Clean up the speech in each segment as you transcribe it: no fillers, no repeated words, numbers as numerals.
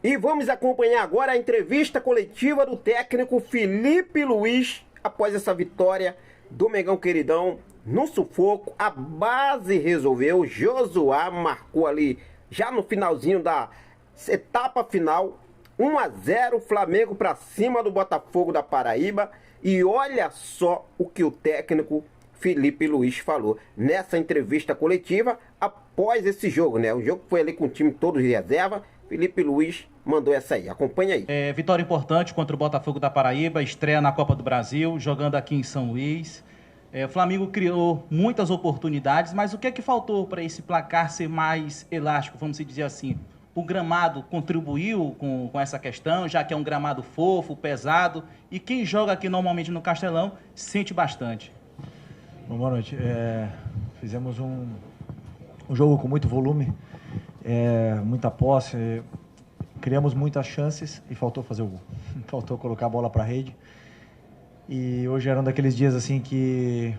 E vamos acompanhar agora a entrevista coletiva do técnico Felipe Luiz após essa vitória do Mengão Queridão no sufoco. A base resolveu, Josuá marcou ali já no finalzinho da etapa final, 1-0 Flamengo para cima do Botafogo da Paraíba. E olha só o que o técnico Felipe Luiz falou nessa entrevista coletiva após esse jogo, né? O jogo foi ali com o time todo de reserva. Felipe Luiz mandou essa aí, acompanha aí. Vitória importante contra o Botafogo da Paraíba, estreia na Copa do Brasil, jogando aqui em São Luís. O Flamengo criou muitas oportunidades, mas o que é que faltou para esse placar ser mais elástico, vamos dizer assim? O gramado contribuiu com essa questão, já que é um gramado fofo, pesado, e quem joga aqui normalmente no Castelão sente bastante. Boa noite. Fizemos um jogo com muito volume, muita posse, criamos muitas chances e faltou fazer o gol. Faltou colocar a bola para a rede. E hoje era um daqueles dias assim que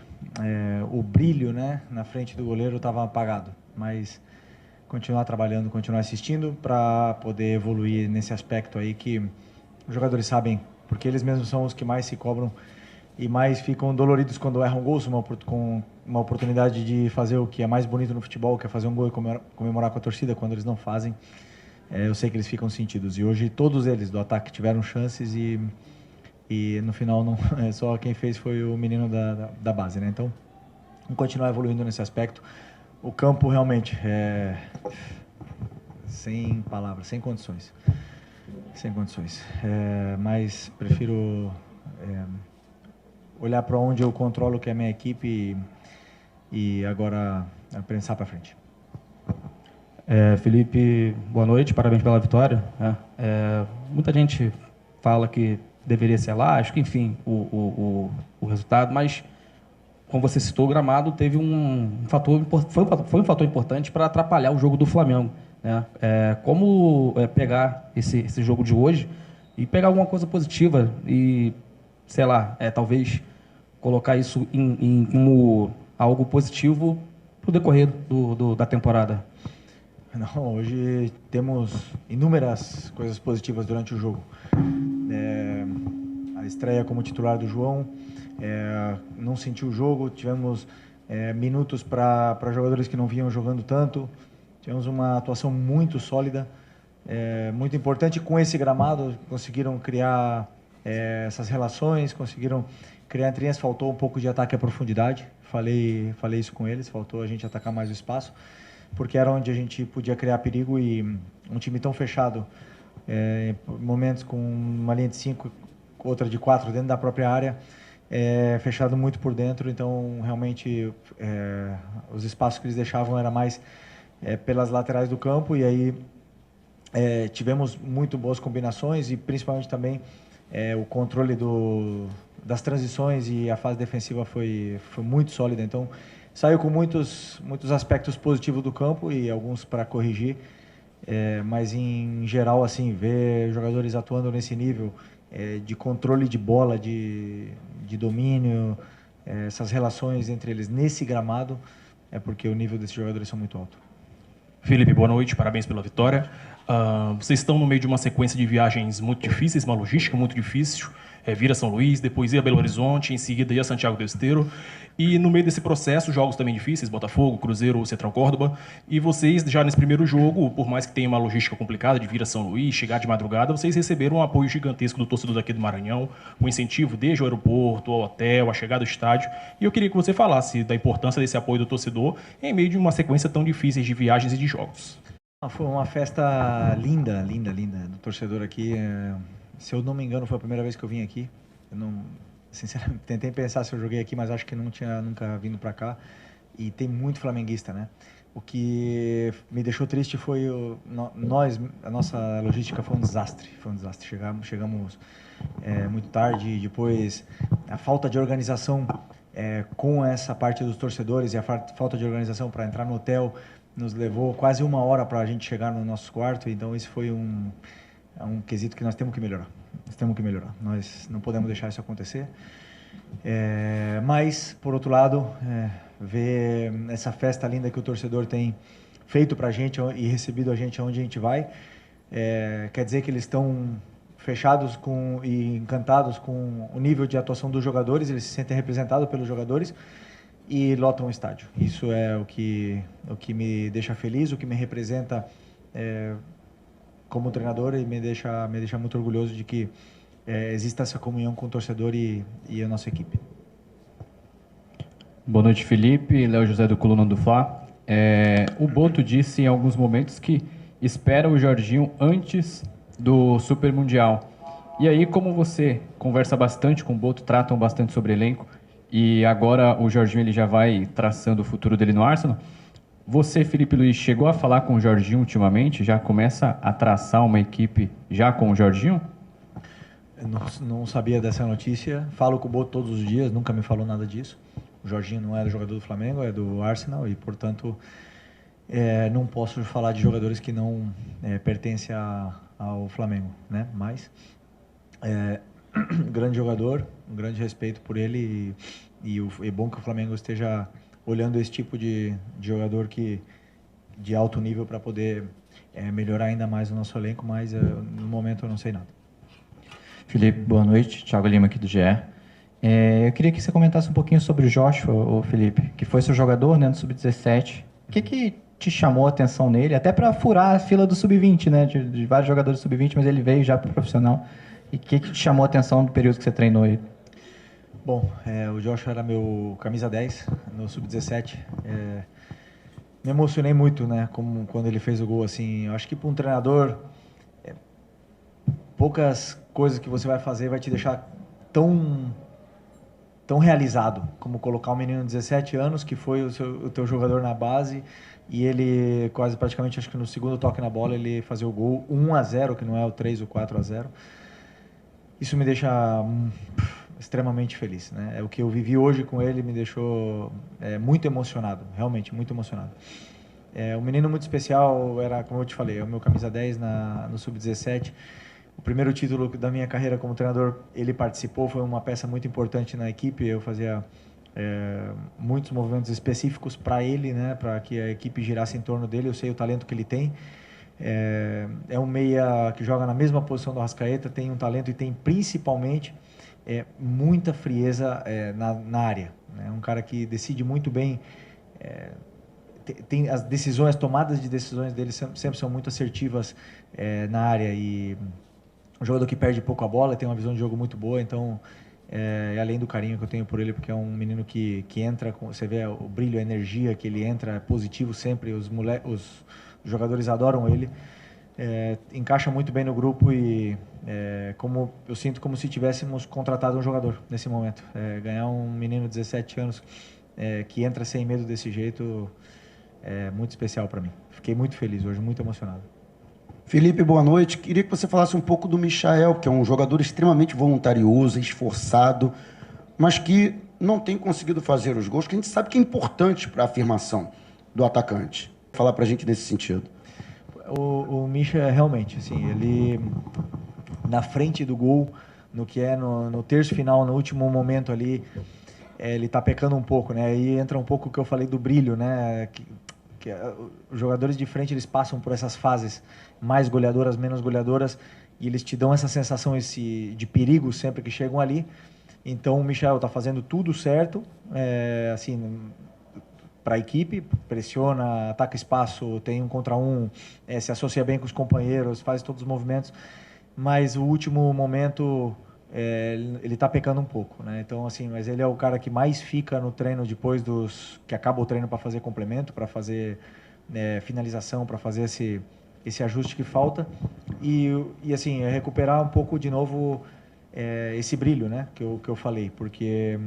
o brilho, né, na frente do goleiro estava apagado. Mas continuar trabalhando, continuar assistindo para poder evoluir nesse aspecto aí que os jogadores sabem, porque eles mesmos são os que mais se cobram e mais ficam doloridos quando erram gols, com uma oportunidade de fazer o que é mais bonito no futebol, que é fazer um gol e comemorar com a torcida. Quando eles não fazem, eu sei que eles ficam sentidos. E hoje todos eles do ataque tiveram chances e no final não, só quem fez foi o menino da base, né? Então, vamos continuar evoluindo nesse aspecto. O campo realmente sem palavras, sem condições. Sem condições. Mas prefiro olhar para onde eu controlo, que é a minha equipe, e agora pensar para frente. Felipe, boa noite, parabéns pela vitória. Muita gente fala que deveria ser elástico, enfim, o resultado, mas, como você citou, o gramado teve foi um fator importante para atrapalhar o jogo do Flamengo, né? Como pegar esse jogo de hoje e pegar alguma coisa positiva e, sei lá, talvez colocar isso como algo positivo para o decorrer da temporada? Não, hoje temos inúmeras coisas positivas durante o jogo. A estreia como titular do João, não sentiu o jogo, tivemos minutos para jogadores que não vinham jogando tanto, tivemos uma atuação muito sólida, muito importante. Com esse gramado conseguiram criar essas relações, conseguiram criar entre eles. Faltou um pouco de ataque à profundidade, falei isso com eles, faltou a gente atacar mais o espaço, porque era onde a gente podia criar perigo. E um time tão fechado, momentos com uma linha de 5, outra de 4 dentro da própria área, fechado muito por dentro. Então realmente os espaços que eles deixavam era mais pelas laterais do campo, e aí tivemos muito boas combinações e principalmente também o controle das transições, e a fase defensiva foi muito sólida. Então saiu com muitos aspectos positivos do campo e alguns para corrigir, mas em geral, assim, ver jogadores atuando nesse nível de controle de bola, de domínio, essas relações entre eles nesse gramado, porque o nível desses jogadores são muito alto. Felipe, boa noite, parabéns pela vitória. Vocês estão no meio de uma sequência de viagens muito difíceis, uma logística muito difícil. Vir a São Luís, depois ir a Belo Horizonte, em seguida ir a Santiago del Esteiro. E no meio desse processo, jogos também difíceis, Botafogo, Cruzeiro, Central Córdoba. E vocês, já nesse primeiro jogo, por mais que tenha uma logística complicada de vir a São Luís, chegar de madrugada, vocês receberam um apoio gigantesco do torcedor daqui do Maranhão, um incentivo desde o aeroporto, ao hotel, a chegada do estádio. E eu queria que você falasse da importância desse apoio do torcedor em meio de uma sequência tão difícil de viagens e de jogos. Foi uma festa linda, linda, linda do torcedor aqui. Se eu não me engano, foi a primeira vez que eu vim aqui. Eu não, sinceramente, tentei pensar se eu joguei aqui, mas acho que não tinha nunca vindo para cá. E tem muito flamenguista, né? O que me deixou triste foi a nossa logística foi um desastre. Foi um desastre. Chegamos muito tarde, depois a falta de organização com essa parte dos torcedores e a falta de organização para entrar no hotel nos levou quase 1 hora para a gente chegar no nosso quarto. Então esse foi um quesito que nós temos que melhorar. Nós não podemos deixar isso acontecer. Mas, por outro lado, ver essa festa linda que o torcedor tem feito para a gente e recebido a gente aonde a gente vai, quer dizer que eles estão fechados e encantados com o nível de atuação dos jogadores, eles se sentem representados pelos jogadores e lotam o estádio. Isso é o que me deixa feliz, o que me representa como treinador, e me deixa muito orgulhoso de que exista essa comunhão com o torcedor e a nossa equipe. Boa noite, Felipe. Léo José do Coluna do Fla. O Boto disse em alguns momentos que espera o Jorginho antes do Super Mundial. E aí, como você conversa bastante com o Boto, tratam bastante sobre elenco, e agora o Jorginho ele já vai traçando o futuro dele no Arsenal, você, Felipe Luiz, chegou a falar com o Jorginho ultimamente? Já começa a traçar uma equipe já com o Jorginho? Eu não sabia dessa notícia. Falo com o Boto todos os dias, nunca me falou nada disso. O Jorginho não é jogador do Flamengo, é do Arsenal, e, portanto, não posso falar de jogadores que não pertencem ao Flamengo, né? Mas grande jogador, um grande respeito por ele, e é bom que o Flamengo esteja olhando esse tipo de jogador de alto nível para poder melhorar ainda mais o nosso elenco, mas no momento eu não sei nada. Felipe, boa noite. Thiago Lima aqui do GE. Eu queria que você comentasse um pouquinho sobre o Joshua, o Felipe, que foi seu jogador, né, no Sub-17. O que te chamou a atenção nele, até para furar a fila do Sub-20, né, de vários jogadores do Sub-20, mas ele veio já para o profissional. E o que te chamou a atenção do período que você treinou ele? Bom, o Joshua era meu camisa 10 no Sub-17. Me emocionei muito, né, quando ele fez o gol. Assim, eu acho que para um treinador, poucas coisas que você vai fazer vai te deixar tão realizado como colocar um menino de 17 anos, que foi o teu jogador na base, e ele praticamente, acho que no segundo toque na bola, ele fazia o gol 1-0, que não é o 3 ou 4-0. Isso me deixa extremamente feliz, né? O que eu vivi hoje com ele me deixou muito emocionado, realmente muito emocionado. Um menino muito especial, era, como eu te falei, é o meu camisa 10 no Sub-17. O primeiro título da minha carreira como treinador, ele participou, foi uma peça muito importante na equipe. Eu fazia muitos movimentos específicos para ele, né, para que a equipe girasse em torno dele. Eu sei o talento que ele tem. É um meia que joga na mesma posição do Arrascaeta, tem um talento e tem principalmente muita frieza na área. É um cara que decide muito bem. Tem as tomadas de decisões dele sempre são muito assertivas na área, e um jogador que perde pouco a bola, tem uma visão de jogo muito boa. Então, além do carinho que eu tenho por ele, porque é um menino que entra, você vê o brilho, a energia que ele entra, positivo sempre, os jogadores adoram ele, encaixa muito bem no grupo, e eu sinto como se tivéssemos contratado um jogador nesse momento. Ganhar um menino de 17 anos que entra sem medo desse jeito é muito especial para mim. Fiquei muito feliz hoje, muito emocionado. Felipe, boa noite. Queria que você falasse um pouco do Michael, que é um jogador extremamente voluntarioso, esforçado, mas que não tem conseguido fazer os gols, que a gente sabe que é importante para a afirmação do atacante. Falar para a gente nesse sentido. O Micha, realmente, assim, ele na frente do gol, no terço final, no último momento ali, ele está pecando um pouco, né? Aí entra um pouco o que eu falei do brilho, né? Os jogadores de frente, eles passam por essas fases mais goleadoras, menos goleadoras, e eles te dão essa sensação de perigo sempre que chegam ali. Então o Michael está fazendo tudo certo, assim, para a equipe, pressiona, ataca espaço, tem um contra um, se associa bem com os companheiros, faz todos os movimentos, mas o último momento ele está pecando um pouco, né? Então, assim, mas ele é o cara que mais fica no treino depois que acaba o treino para fazer complemento, para fazer finalização, para fazer esse ajuste que falta, e assim, recuperar um pouco de novo esse brilho, né, que eu falei, porque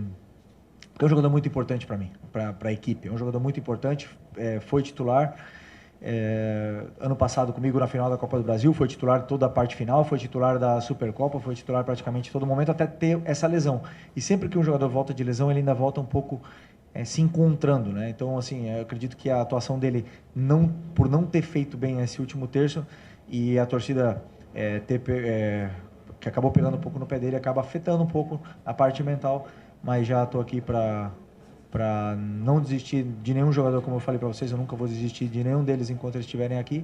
é um jogador muito importante para mim, para a equipe. É um jogador muito importante, foi titular ano passado comigo na final da Copa do Brasil, foi titular toda a parte final, foi titular da Supercopa, foi titular praticamente todo momento até ter essa lesão. E sempre que um jogador volta de lesão, ele ainda volta um pouco se encontrando, né? Então, assim, eu acredito que a atuação dele, por não ter feito bem esse último terço, e a torcida que acabou pegando um pouco no pé dele, acaba afetando um pouco a parte mental, mas já estou aqui para não desistir de nenhum jogador, como eu falei para vocês. Eu nunca vou desistir de nenhum deles enquanto eles estiverem aqui,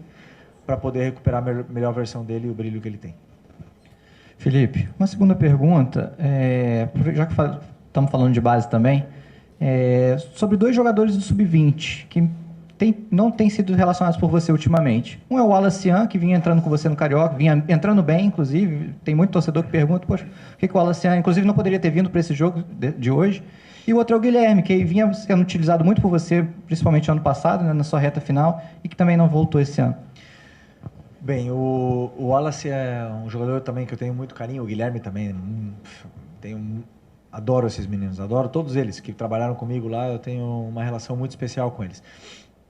para poder recuperar a melhor versão dele e o brilho que ele tem. Felipe, uma segunda pergunta, já que estamos falando de base também, sobre 2 jogadores do Sub-20 que não têm sido relacionados por você ultimamente. Um é o Wallace Ian, que vinha entrando com você no Carioca, vinha entrando bem, inclusive. Tem muito torcedor que pergunta, poxa, por que o Wallace Ian, inclusive, não poderia ter vindo para esse jogo de hoje? E o outro é o Guilherme, que vinha sendo utilizado muito por você, principalmente ano passado, né, na sua reta final, e que também não voltou esse ano. Bem, o Wallace é um jogador também que eu tenho muito carinho, o Guilherme também, adoro esses meninos, adoro todos eles que trabalharam comigo lá, eu tenho uma relação muito especial com eles.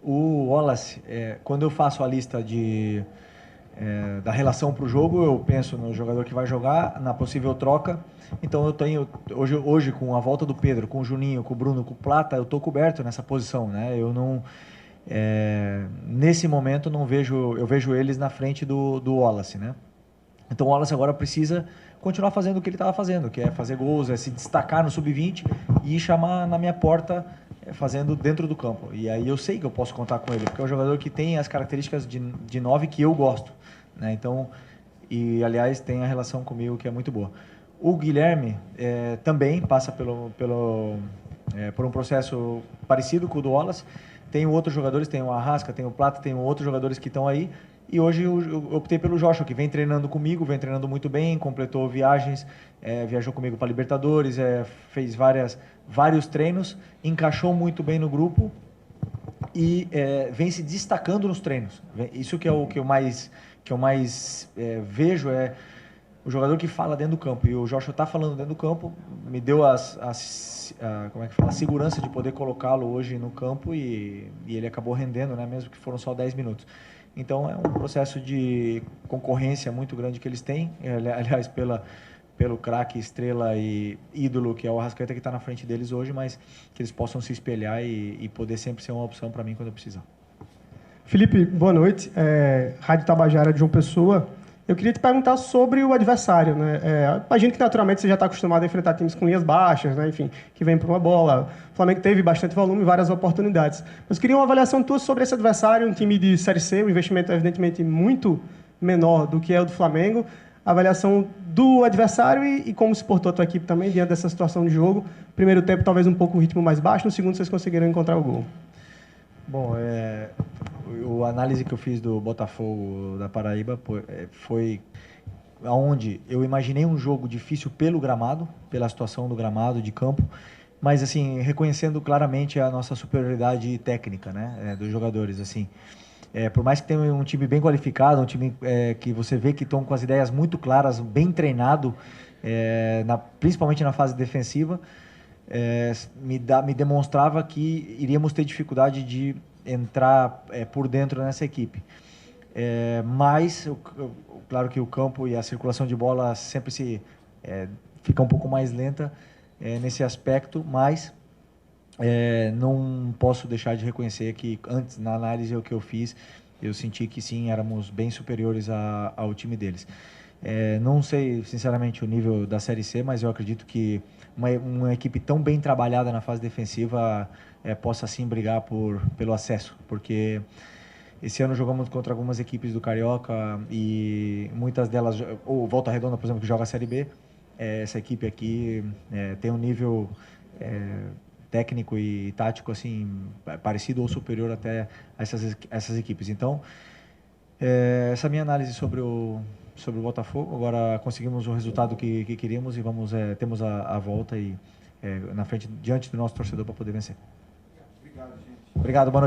O Wallace, quando eu faço a lista da relação para o jogo, eu penso no jogador que vai jogar, na possível troca. Então eu tenho, hoje com a volta do Pedro, com o Juninho, com o Bruno, com o Plata, eu estou coberto nessa posição, né? Eu não, nesse momento eu vejo eles na frente do Wallace, né? Então o Wallace agora precisa continuar fazendo o que ele estava fazendo, que é fazer gols, é se destacar no Sub-20 e chamar na minha porta, fazendo dentro do campo. E aí eu sei que eu posso contar com ele, porque é um jogador que tem as características de 9 que eu gosto, né? Então, e aliás tem a relação comigo que é muito boa. O Guilherme também passa por um processo parecido com o do Wallace. Tem outros jogadores, tem o Arrasca, tem o Plata, tem outros jogadores que estão aí. E hoje eu optei pelo Joshua, que vem treinando comigo, vem treinando muito bem, completou viagens, viajou comigo para Libertadores, fez vários treinos, encaixou muito bem no grupo e vem se destacando nos treinos. Isso que é o que eu mais vejo, o jogador que fala dentro do campo. E o Joshua está falando dentro do campo, me deu a segurança de poder colocá-lo hoje no campo e ele acabou rendendo, né, mesmo que foram só 10 minutos. Então é um processo de concorrência muito grande que eles têm, aliás, pelo craque, estrela e ídolo que é o Arrascaeta, que está na frente deles hoje, mas que eles possam se espelhar e poder sempre ser uma opção para mim quando eu precisar. Felipe, boa noite. Rádio Tabajara de João Pessoa. Eu queria te perguntar sobre o adversário, né? Imagino que naturalmente você já está acostumado a enfrentar times com linhas baixas, né? Enfim, que vem para uma bola. O Flamengo teve bastante volume e várias oportunidades. Mas queria uma avaliação tua sobre esse adversário, um time de Série C, um investimento evidentemente muito menor do que é o do Flamengo. A avaliação do adversário e como se portou a tua equipe também diante dessa situação de jogo. Primeiro tempo talvez um pouco o ritmo mais baixo, no segundo vocês conseguiram encontrar o gol. Bom, a análise que eu fiz do Botafogo da Paraíba foi onde eu imaginei um jogo difícil pelo gramado, pela situação do gramado, de campo, mas assim, reconhecendo claramente a nossa superioridade técnica, né, dos jogadores, assim. Por mais que tenha um time bem qualificado, um time que você vê que estão com as ideias muito claras, bem treinado, principalmente na fase defensiva, me demonstrava que iríamos ter dificuldade de entrar por dentro nessa equipe. Mas, claro que o campo e a circulação de bola sempre fica um pouco mais lenta nesse aspecto, mas não posso deixar de reconhecer que antes, na análise que eu fiz, eu senti que sim, éramos bem superiores ao time deles. Não sei, sinceramente, o nível da Série C, mas eu acredito que uma equipe tão bem trabalhada na fase defensiva possa sim brigar pelo acesso, porque esse ano jogamos contra algumas equipes do Carioca e muitas delas, ou Volta Redonda, por exemplo, que joga a Série B, essa equipe aqui tem um nível técnico e tático assim parecido ou superior até a essas equipes. Então, essa é a minha análise sobre o Botafogo. Agora conseguimos o resultado que queríamos e temos a volta e na frente, diante do nosso torcedor para poder vencer. Obrigado, gente. Obrigado, boa noite.